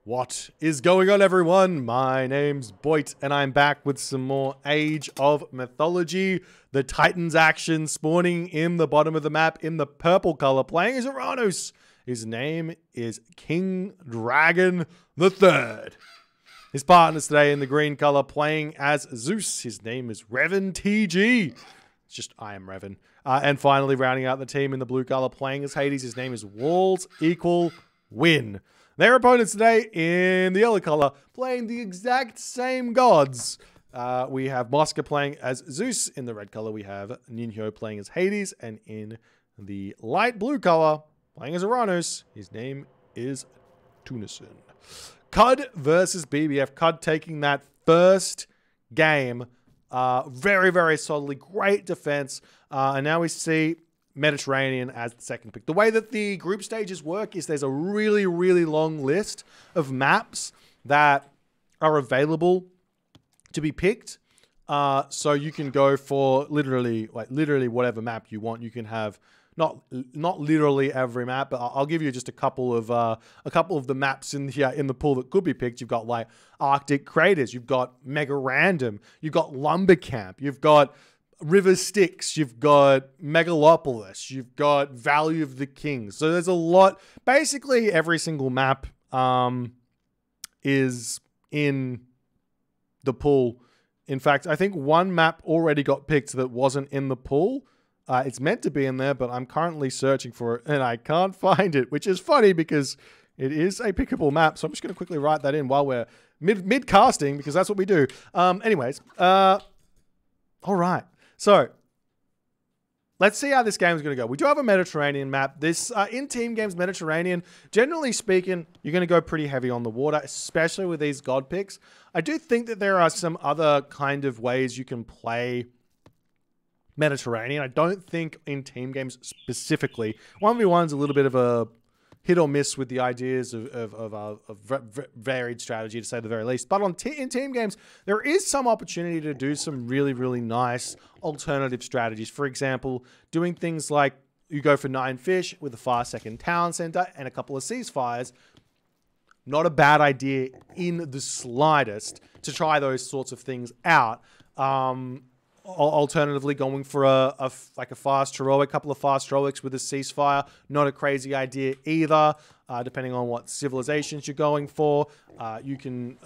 What is going on, everyone? My name's Boit, and I'm back with some more Age of Mythology. The Titans action spawning in the bottom of the map in the purple color, playing as Uranus. His name is King Dragon III. His partners today in the green color, playing as Zeus. His name is Revan TG. It's just I am Revan. And finally, rounding out the team in the blue color, playing as Hades. His name is Walls Equal Win. Their opponents today in the yellow color, playing the exact same gods. We have Mosca playing as Zeus. In the red color, we have Ninho playing as Hades. And in the light blue color, playing as Uranus, his name is Tunison. CUD versus BFF. CUD taking that first game very, very solidly. Great defense. And now we see Mediterranean as the second pick. The way that the group stages work is there's a really, really long list of maps that are available to be picked. So you can go for literally whatever map you want. You can have not literally every map, but I'll give you just a couple of the maps in here in the pool that could be picked. You've got like Arctic Craters, you've got Mega Random, you've got Lumber Camp, you've got River Styx, you've got Megalopolis, you've got Valley of the Kings. So there's a lot. Basically, every single map is in the pool. In fact, I think one map already got picked that wasn't in the pool. It's meant to be in there, but I'm currently searching for it, and I can't find it, which is funny because it is a pickable map. So I'm just going to quickly write that in while we're mid-casting, because that's what we do. Anyways, all right. So, let's see how this game is going to go. We do have a Mediterranean map. This, in team games, Mediterranean, generally speaking, you're going to go pretty heavy on the water, especially with these god picks. I do think that there are some other kind of ways you can play Mediterranean. I don't think in team games specifically. 1v1 is a little bit of a hit or miss with the ideas of varied strategy, to say the very least. But in team games, there is some opportunity to do some really, really nice alternative strategies. For example, doing things like you go for 9 fish with a 5-second town center and a couple of ceasefires. Not a bad idea in the slightest to try those sorts of things out. Alternatively, going for a fast heroic, couple of fast heroics with a ceasefire, not a crazy idea either. Depending on what civilizations you're going for, you can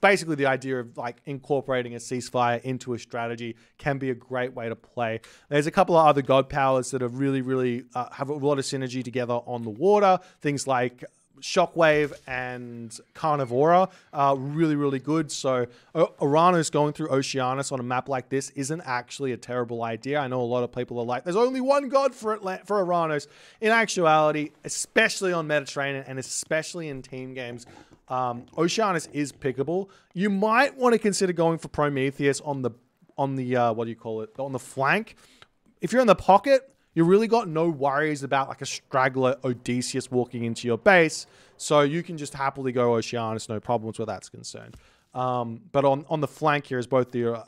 basically the idea of like incorporating a ceasefire into a strategy can be a great way to play. There's a couple of other god powers that are really, really have a lot of synergy together on the water. Things like Shockwave and Carnivora are really, really good. So Uranus going through Oceanus on a map like this isn't actually a terrible idea. I know a lot of people are like, there's only one god for Uranus. In actuality, especially on Mediterranean and especially in team games, Oceanus is pickable. You might want to consider going for Prometheus on the what do you call it? On the flank. If you're in the pocket, you really got no worries about like a straggler Odysseus walking into your base. So you can just happily go Oceanus, no problems where that's concerned. But on the flank here is both the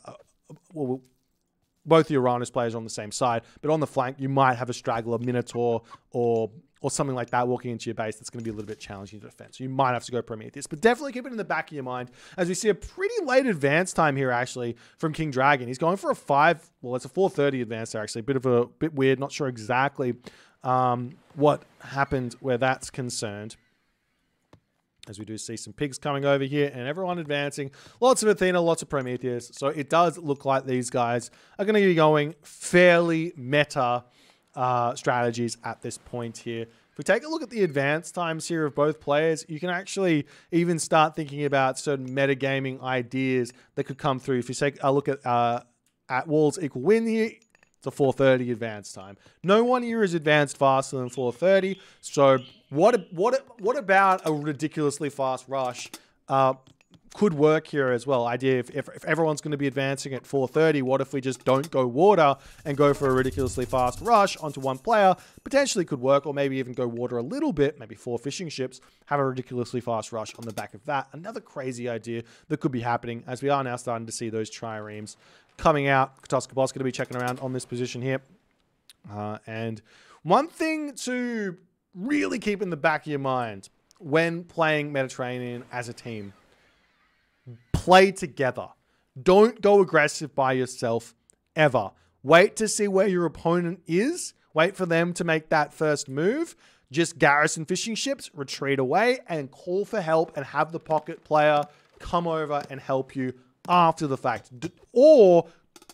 Uranus players on the same side. But on the flank, you might have a straggler Minotaur or something like that walking into your base that's going to be a little bit challenging to defend. So you might have to go Prometheus. But definitely keep it in the back of your mind as we see a pretty late advance time here, actually, from King Dragon. He's going for a 5... Well, it's a 4:30 advance there, actually. A bit weird. Not sure exactly what happened where that's concerned. As we do see some pigs coming over here and everyone advancing. Lots of Athena, lots of Prometheus. So it does look like these guys are going to be going fairly meta strategies at this point here. If we take a look at the advance times here of both players, you can actually even start thinking about certain metagaming ideas that could come through. If you take a look at Walls Equal Win here, it's a 4:30 advance time. No one here is advanced faster than 4:30. So what about a ridiculously fast rush could work here as well? Idea if everyone's going to be advancing at 4:30, what if we just don't go water and go for a ridiculously fast rush onto one player? Potentially could work, or maybe even go water a little bit, maybe 4 fishing ships, have a ridiculously fast rush on the back of that. Another crazy idea that could be happening as we are now starting to see those triremes coming out. Katoskabos going to be checking around on this position here. And one thing to really keep in the back of your mind when playing Mediterranean as a team, play together. Don't go aggressive by yourself ever. Wait to see where your opponent is. Wait for them to make that first move. Just garrison fishing ships, retreat away, and call for help and have the pocket player come over and help you after the fact. Or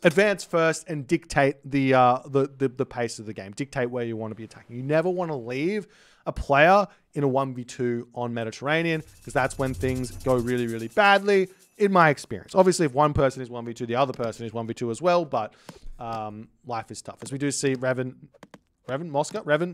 advance first and dictate the pace of the game. Dictate where you want to be attacking. You never want to leave a player in a 1v2 on Mediterranean, because that's when things go really, really badly, in my experience. Obviously, if one person is 1v2, the other person is 1v2 as well, but life is tough. As we do see Revan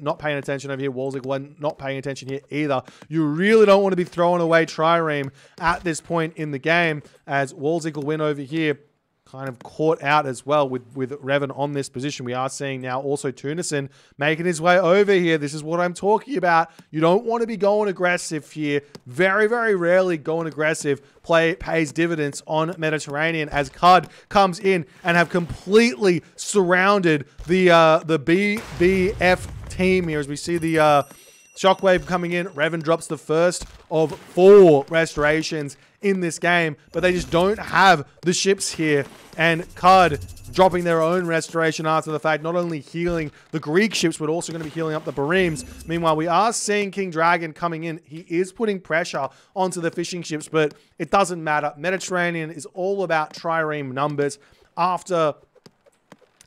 not paying attention over here. Walls not paying attention here either. You really don't want to be throwing away Trireme at this point in the game, as Walls win over here kind of caught out as well with Revan on this position. We are seeing now also Tunison making his way over here. This is what I'm talking about. You don't want to be going aggressive here. Very, very rarely going aggressive pays dividends on Mediterranean, as CUD comes in and have completely surrounded the BFF team here, as we see the Shockwave coming in. Revan drops the first of 4 restorations in this game, but they just don't have the ships here. And CUD dropping their own restoration after the fact, not only healing the Greek ships, but also going to be healing up the Bareems. Meanwhile, we are seeing King Dragon coming in. He is putting pressure onto the fishing ships, but it doesn't matter. Mediterranean is all about trireme numbers. After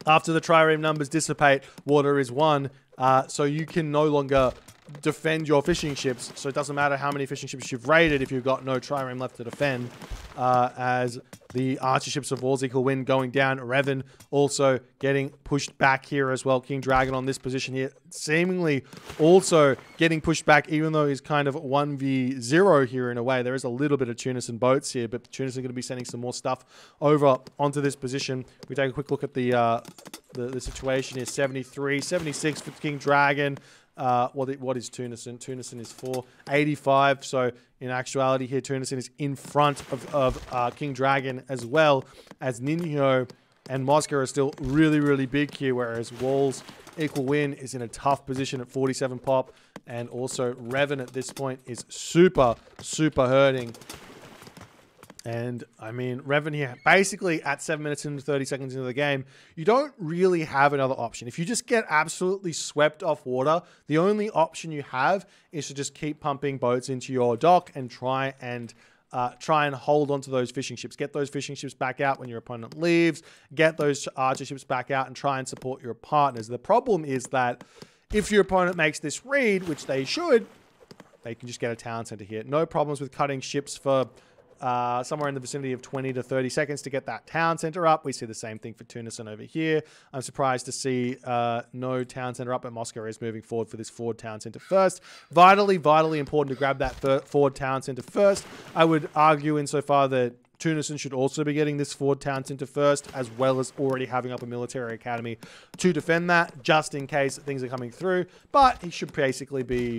the trireme numbers dissipate, water is won. So you can no longer defend your fishing ships. So it doesn't matter how many fishing ships you've raided if you've got no trireme left to defend. As the archer ships of Walls Win going down. Revan also getting pushed back here as well. King Dragon on this position here, seemingly also getting pushed back, even though he's kind of 1v0 here in a way. There is a little bit of Tunison boats here, but Tunison are going to be sending some more stuff over onto this position. We take a quick look at the situation here. 73, 76 for King Dragon. What is Tunison? Tunison is 485. So in actuality here, Tunison is in front of King Dragon, as well as Ninho and Moscow are still really, really big here, whereas Walls Win is in a tough position at 47 pop. And also Revan at this point is super, super hurting. And I mean, Revan here, basically at 7 minutes and 30 seconds into the game, you don't really have another option. If you just get absolutely swept off water, the only option you have is to just keep pumping boats into your dock and try and hold onto those fishing ships. Get those fishing ships back out when your opponent leaves. Get those archer ships back out and try and support your partners. The problem is that if your opponent makes this read, which they should, they can just get a town center here. No problems with cutting ships for somewhere in the vicinity of 20 to 30 seconds to get that town center up. We see the same thing for Tunison over here. I'm surprised to see no town center up, but Moscow is moving forward for this forward town center first. Vitally important to grab that forward town center first. I would argue insofar that Tunison should also be getting this forward town center first, as well as already having up a military academy to defend that, just in case things are coming through. But he should basically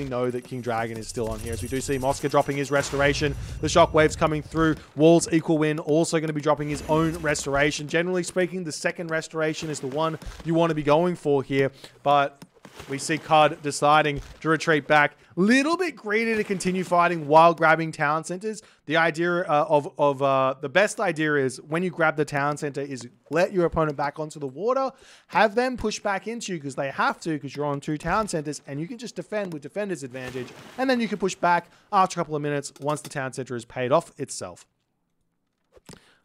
know that King Dragon is still on here, as we do see Moscow dropping his restoration. The shockwaves coming through. Walls Win also going to be dropping his own restoration. Generally speaking, the second restoration is the one you want to be going for here, but we see CUD deciding to retreat back. Little bit greedy to continue fighting while grabbing town centers. The idea the best idea is when you grab the town center is let your opponent back onto the water, have them push back into you because they have to, because you're on 2 town centers, and you can just defend with defender's advantage, and then you can push back after a couple of minutes once the town center is paid off itself.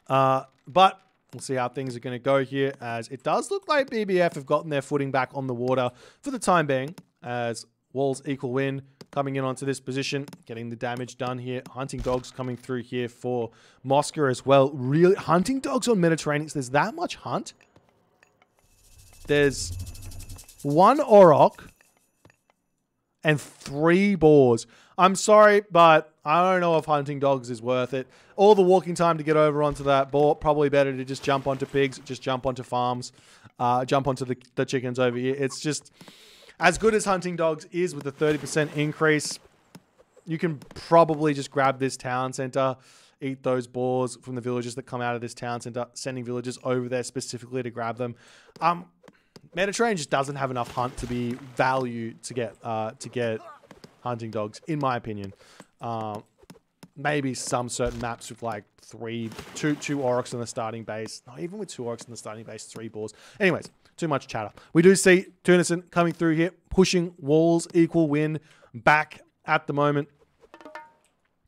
But we'll see how things are going to go here, as it does look like BBF have gotten their footing back on the water for the time being, as Walls Win coming in onto this position, getting the damage done here. Hunting dogs coming through here for Moscow as well. Really, hunting dogs on Mediterranean. There's that much hunt. There's 1 Auroch and 3 boars. I'm sorry, but I don't know if hunting dogs is worth it. All the walking time to get over onto that boar, probably better to just jump onto pigs, just jump onto farms, jump onto the chickens over here. It's just, as good as hunting dogs is with the 30% increase, you can probably just grab this town center, eat those boars from the villages that come out of this town center, sending villagers over there specifically to grab them. Mediterranean just doesn't have enough hunt to be value to get hunting dogs, in my opinion. Maybe some certain maps with like two Aurochs in the starting base. Not even with 2 Aurochs in the starting base, 3 boars. Anyways, too much chatter. We do see Tunison coming through here, pushing walls, equal win back at the moment.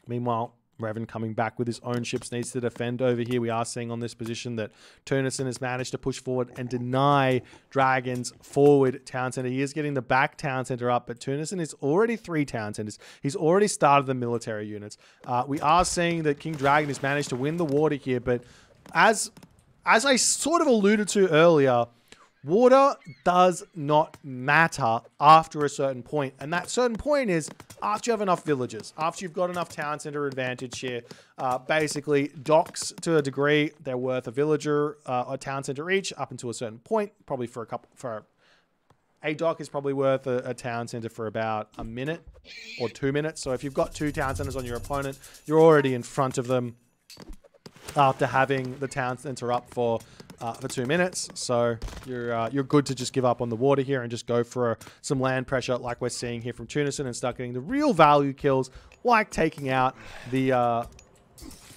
Meanwhile, Revan coming back with his own ships, needs to defend over here. We are seeing on this position that Tunison has managed to push forward and deny Dragon's forward town center. He is getting the back town center up, but Tunison is already 3 town centers. He's already started the military units. We are seeing that King Dragon has managed to win the water here, but as I sort of alluded to earlier, water does not matter after a certain point. And that certain point is after you have enough villages, after you've got enough town center advantage here. Basically, docks to a degree, they're worth a villager, a town center each up until a certain point. Probably a dock is probably worth a town center for about a minute or 2 minutes. So if you've got 2 town centers on your opponent, you're already in front of them after having the town center up for 2 minutes. So you're good to just give up on the water here and just go for some land pressure like we're seeing here from Tunison and start getting the real value kills, like taking out the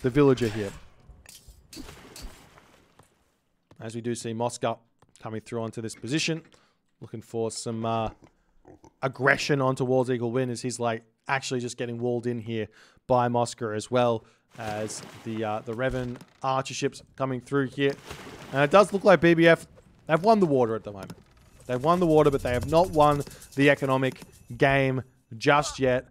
villager here. As we do see Moscow coming through onto this position, looking for some aggression onto Walls Eagle Win, as he's like actually just getting walled in here by Moscow, as well as the Revan archer ships coming through here. And it does look like BBF, they've won the water at the moment. They've won the water, but they have not won the economic game just yet.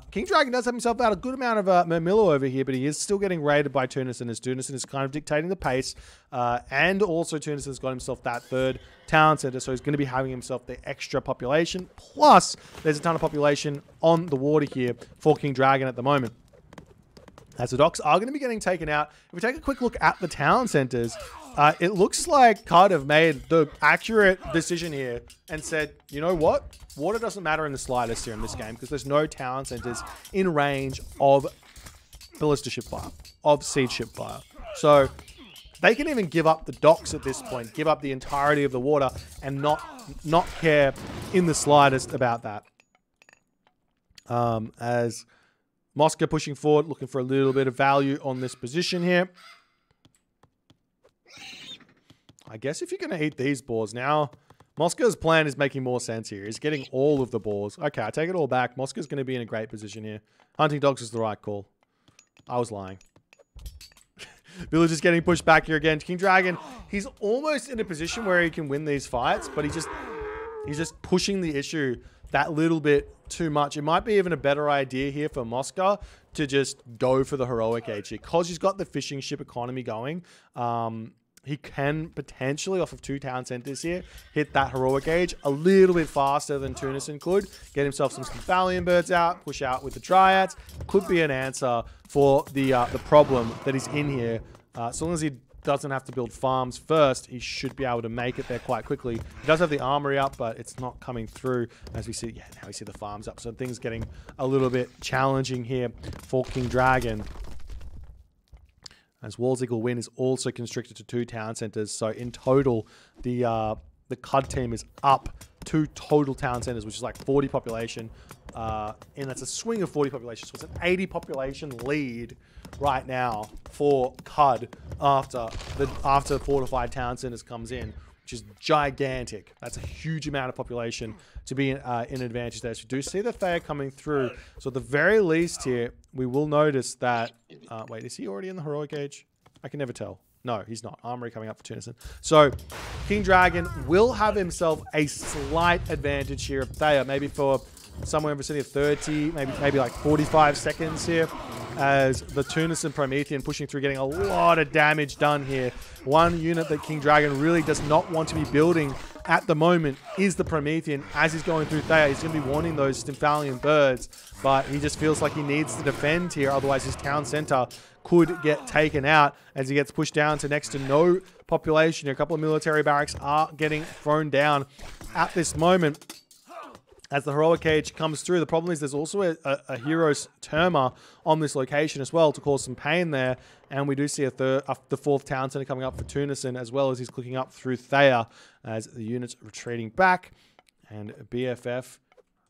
King Dragon does have himself out a good amount of Mermillo over here, but he is still getting raided by Tunison, as Tunison is kind of dictating the pace. And also Tunison's got himself that 3rd town center, so he's going to be having himself the extra population. Plus, there's a ton of population on the water here for King Dragon at the moment, as the docks are going to be getting taken out. If we take a quick look at the town centers, it looks like CUD have made the accurate decision here and said, you know what? Water doesn't matter in the slightest here in this game, because there's no town centers in range of ballista ship fire, of siege ship fire. So they can even give up the docks at this point, give up the entirety of the water, and not care in the slightest about that. As Moscow pushing forward, looking for a little bit of value on this position here. I guess if you're going to eat these boars now, Moscow's plan is making more sense here. He's getting all of the boars. Okay, I take it all back. Moscow's going to be in a great position here. Hunting dogs is the right call. I was lying. Village is getting pushed back here again. King Dragon, he's almost in a position where he can win these fights, but he's just pushing the issue that little bit too much. It might be even a better idea here for Moscow to just go for the heroic age here, because he's got the fishing ship economy going. He can potentially, off of 2 town centers here, hit that heroic age a little bit faster than Tunison could. Get himself some Stallion birds out, push out with the Dryads. Could be an answer for the problem that is in here. As long as he doesn't have to build farms first, he should be able to make it there quite quickly. He does have the armory up, but it's not coming through. As we see, yeah, now we see the farms up. So things getting a little bit challenging here for King Dragon, as Walls Eagle Win is also constricted to 2 town centers. So in total, the CUD team is up 2 total town centers, which is like 40 population. And that's a swing of 40 population. So it's an 80 population lead right now for CUD after fortified town centers comes in, which is gigantic. That's a huge amount of population to be in advantage there. So you do see the Thea coming through. So at the very least here, we will notice that... wait, is he already in the heroic age? I can never tell. No, he's not. Armory coming up for Tunison. So King Dragon will have himself a slight advantage here of Thea, maybe for somewhere in the vicinity of 30, maybe like 45 seconds here, as the Tunison Promethean pushing through, getting a lot of damage done here. One unit that King Dragon really does not want to be building at the moment is the Promethean. As he's going through Thea, he's going to be wanting those Stallion birds, but he just feels like he needs to defend here, otherwise his town center could get taken out as he gets pushed down to next to no population. A couple of military barracks are getting thrown down at this moment as the heroic age comes through. The problem is there's also a hero's Terma on this location as well to cause some pain there. And we do see the 4th town center coming up for Tunison, as well as he's clicking up through Thea as the units retreating back. And BFF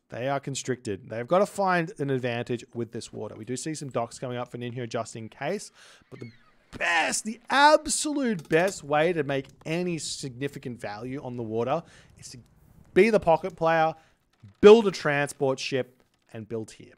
They are constricted. They've got to find an advantage with this water. We do see some docks coming up for Ninho just in case. But the absolute best way to make any significant value on the water is to be the pocket player, build a transport ship, and build here.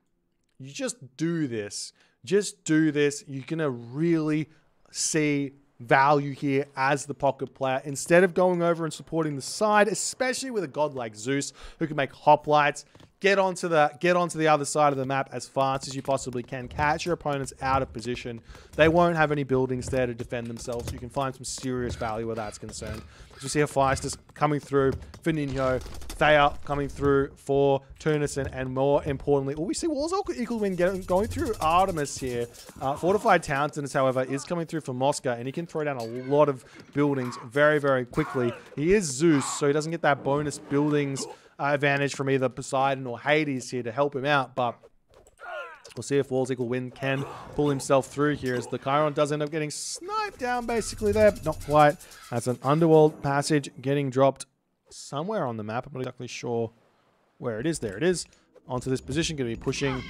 You just do this. Just do this. You're going to really see value here as the pocket player instead of going over and supporting the side, especially with a god like Zeus who can make hoplites. Get onto the other side of the map as fast as you possibly can. Catch your opponents out of position. They won't have any buildings there to defend themselves. You can find some serious value where that's concerned. As we see Hephaestus coming through for Ninho. Thea coming through for Tunison. And more importantly, we see Walls Equal Win going through Artemis here. Fortified Townsend, however, is coming through for Mosca. And he can throw down a lot of buildings very, very quickly. He is Zeus, so he doesn't get that bonus buildings advantage from either Poseidon or Hades here to help him out, but we'll see if Walls Equal Win can pull himself through here as the Chiron does end up getting sniped down basically there. Not quite. That's an underworld passage getting dropped somewhere on the map. I'm not exactly sure where it is. There it is. Onto this position. Going to be pushing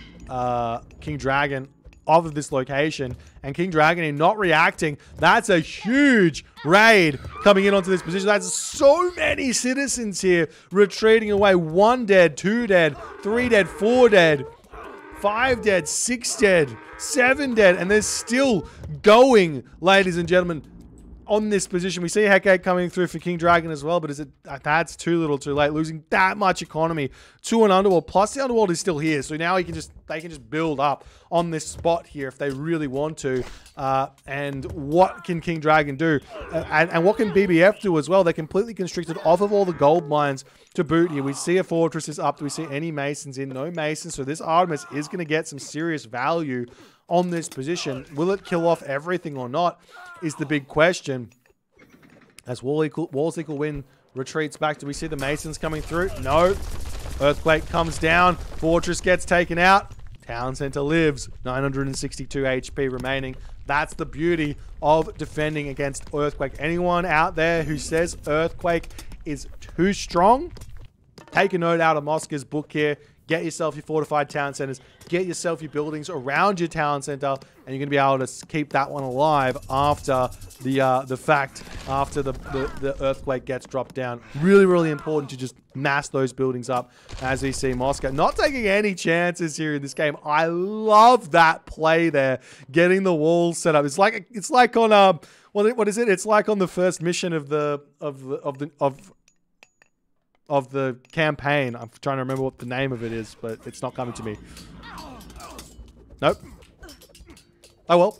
King Dragon off of this location, and King Dragon not reacting. That's a huge raid coming in onto this position. That's so many citizens here retreating away. 1 dead, 2 dead, 3 dead, 4 dead, 5 dead, 6 dead, 7 dead, and they're still going, ladies and gentlemen, on this position. We see Hecate coming through for King Dragon as well, but is it that's too little too late, losing that much economy to an underworld, plus the underworld is still here, so now they can just build up on this spot here if they really want to. And what can King Dragon do, and what can BBF do as well? They're completely constricted off of all the gold mines to boot here. We see a fortress is up. Do we see any masons in? No masons, so this Artemis is going to get some serious value on this position. Will it kill off everything or not is the big question. As Walls Equal Win retreats back. Do we see the masons coming through? No. Earthquake comes down. Fortress gets taken out. Town Center lives. 962 HP remaining. That's the beauty of defending against Earthquake. Anyone out there who says Earthquake is too strong, take a note out of Mosca's book here. Get yourself your fortified town centers. Get yourself your buildings around your town center, and you're going to be able to keep that one alive after after the earthquake gets dropped down. Really, really important to just mass those buildings up as we see Mosca not taking any chances here in this game. I love that play there, getting the walls set up. It's like on what is it? It's like on the first mission of the campaign. I'm trying to remember what the name of it is, but it's not coming to me. Nope. Oh well.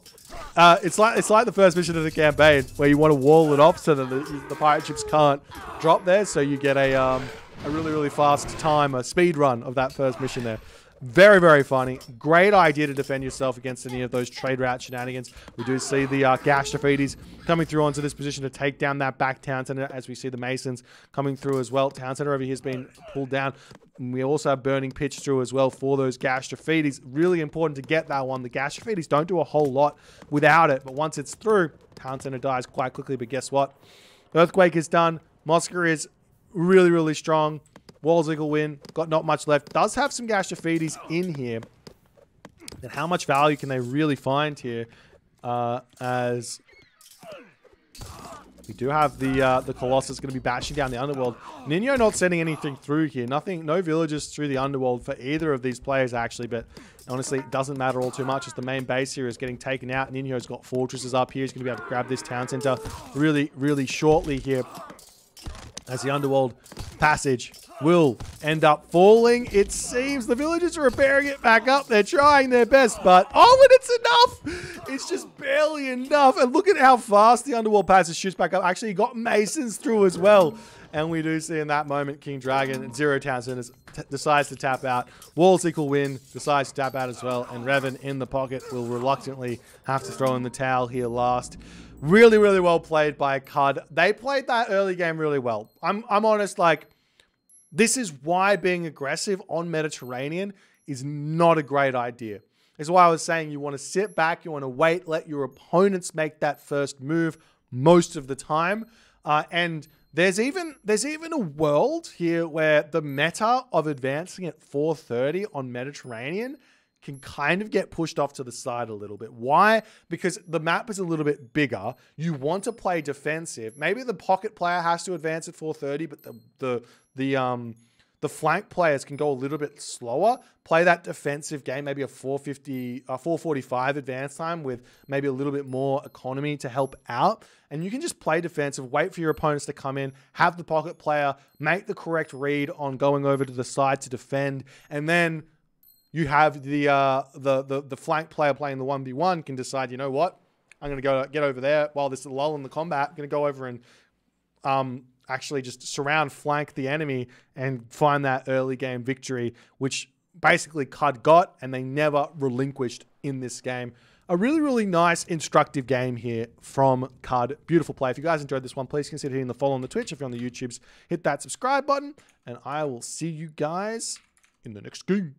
It's like the first mission of the campaign where you want to wall it off so that the pirate ships can't drop there, so you get a really, really fast time, a speed run of that first mission there. Very, very funny. Great idea to defend yourself against any of those trade route shenanigans. We do see the Gastrophedes coming through onto this position to take down that back town center, as we see the Masons coming through as well. Town center over here has been pulled down. And we also have burning pitch through as well for those Gastrophedes. Really important to get that one. The Gastrophedes don't do a whole lot without it, but once it's through, town center dies quite quickly. But guess what? Earthquake is done. Mosca is really, really strong. Walls Eagle Win, got not much left. Does have some Gastrophedes in here. And how much value can they really find here? As we do have the Colossus going to be bashing down the underworld. Ninho not sending anything through here. No villagers through the underworld for either of these players actually, but honestly, it doesn't matter all too much as the main base here is getting taken out. Ninho's got fortresses up here. He's going to be able to grab this town center really, really shortly here as the underworld passage will end up falling. It seems the villagers are repairing it back up. They're trying their best, but and it's enough. It's just barely enough. And look at how fast the underworld passage shoots back up. Actually, got masons through as well. And we do see in that moment, King Dragon and Zero Town Centers decides to tap out. Walls Equal Win decides to tap out as well. And Revan in the pocket will reluctantly have to throw in the towel here last. Really, really well played by CUD. They played that early game really well. I'm honest, like, this is why being aggressive on Mediterranean is not a great idea. This is why I was saying you want to sit back, you want to wait, let your opponents make that first move most of the time. And There's even a world here where the meta of advancing at 430 on Mediterranean can kind of get pushed off to the side a little bit. Why? Because the map is a little bit bigger. You want to play defensive. Maybe the pocket player has to advance at 430, but the flank players can go a little bit slower, play that defensive game, maybe a 445 advance time with maybe a little bit more economy to help out. And you can just play defensive, wait for your opponents to come in, have the pocket player make the correct read on going over to the side to defend, and then you have the flank player playing the 1v1 can decide, you know what, I'm going to get over there while there's a lull in the combat. I'm going to go over and actually just surround flank the enemy and find that early game victory, which basically CUD got, and they never relinquished in this game. A really, really nice, instructive game here from CUD. Beautiful play. If you guys enjoyed this one, please consider hitting the follow on the Twitch. If you're on the YouTubes, hit that subscribe button, and I will see you guys in the next game.